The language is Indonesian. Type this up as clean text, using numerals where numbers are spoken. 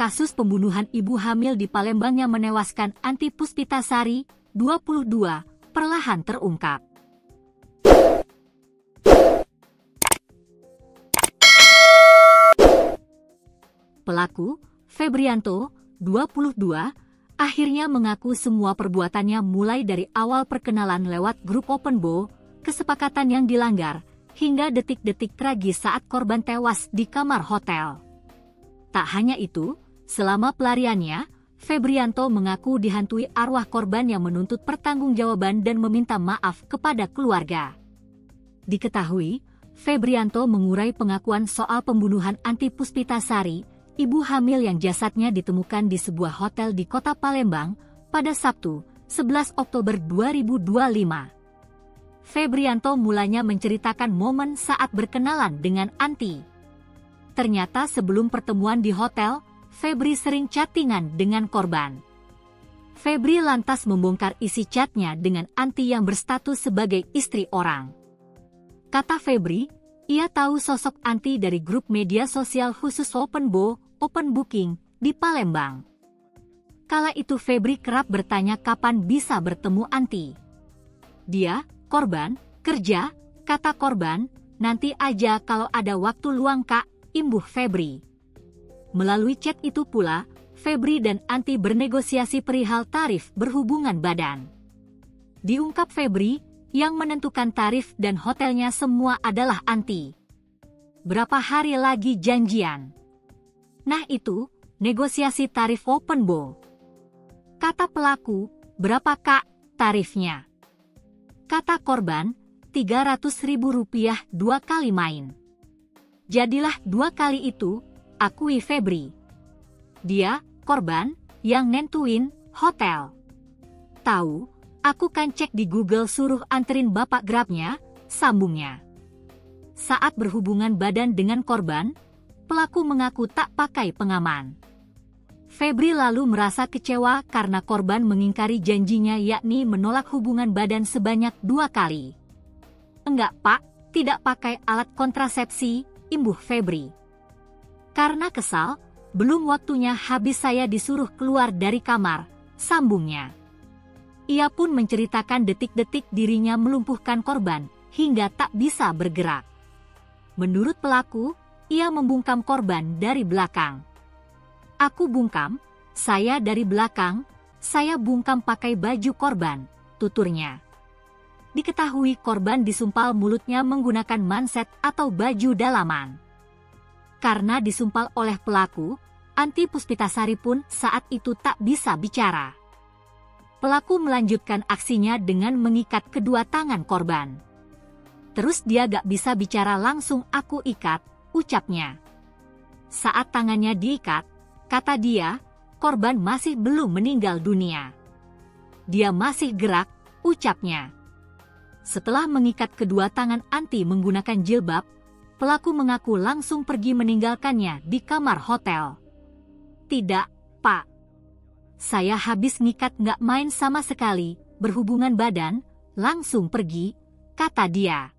kasus pembunuhan ibu hamil di Palembang yang menewaskan Anti Puspitasari, 22, perlahan terungkap. Pelaku, Febrianto, 22, akhirnya mengaku semua perbuatannya mulai dari awal perkenalan lewat grup Openbo, kesepakatan yang dilanggar, hingga detik-detik tragis saat korban tewas di kamar hotel. Tak hanya itu, selama pelariannya, Febrianto mengaku dihantui arwah korban yang menuntut pertanggungjawaban dan meminta maaf kepada keluarga. Diketahui, Febrianto mengurai pengakuan soal pembunuhan Anti Puspitasari, ibu hamil yang jasadnya ditemukan di sebuah hotel di kota Palembang pada Sabtu, 11 Oktober 2025. Febrianto mulanya menceritakan momen saat berkenalan dengan Anti. Ternyata sebelum pertemuan di hotel, Febri sering chattingan dengan korban. Febri lantas membongkar isi chatnya dengan Anti yang berstatus sebagai istri orang. Kata Febri, ia tahu sosok Anti dari grup media sosial khusus Openbo, Open Booking, di Palembang. Kala itu Febri kerap bertanya kapan bisa bertemu Anti. Dia, korban, kerja, kata korban, nanti aja kalau ada waktu luang kak, imbuh Febri. Melalui chat itu pula, Febri dan Anti bernegosiasi perihal tarif berhubungan badan. Diungkap Febri, yang menentukan tarif dan hotelnya semua adalah Anti. Berapa hari lagi janjian? Nah itu, negosiasi tarif Openbo. Kata pelaku, berapa kak tarifnya? Kata korban, Rp300.000 2 kali main. Jadilah 2 kali itu, akui Febri. Dia, korban, yang nentuin hotel. Tahu, aku kan cek di Google suruh anterin bapak Grabnya, sambungnya. Saat berhubungan badan dengan korban, pelaku mengaku tak pakai pengaman. Febri lalu merasa kecewa karena korban mengingkari janjinya yakni menolak hubungan badan sebanyak 2 kali. Enggak pak, tidak pakai alat kontrasepsi, imbuh Febri. Karena kesal, belum waktunya habis saya disuruh keluar dari kamar, sambungnya. Ia pun menceritakan detik-detik dirinya melumpuhkan korban, hingga tak bisa bergerak. Menurut pelaku, ia membungkam korban dari belakang. Aku bungkam, saya dari belakang, saya bungkam pakai baju korban, tuturnya. Diketahui korban disumpal mulutnya menggunakan manset atau baju dalaman. Karena disumpal oleh pelaku, Anti Puspitasari pun saat itu tak bisa bicara. Pelaku melanjutkan aksinya dengan mengikat kedua tangan korban. Terus dia gak bisa bicara langsung aku ikat, ucapnya. Saat tangannya diikat, kata dia, korban masih belum meninggal dunia. Dia masih gerak, ucapnya. Setelah mengikat kedua tangan Anti menggunakan jilbab, pelaku mengaku langsung pergi meninggalkannya di kamar hotel. Tidak, Pak. Saya habis ngikat nggak main sama sekali, berhubungan badan, langsung pergi, kata dia.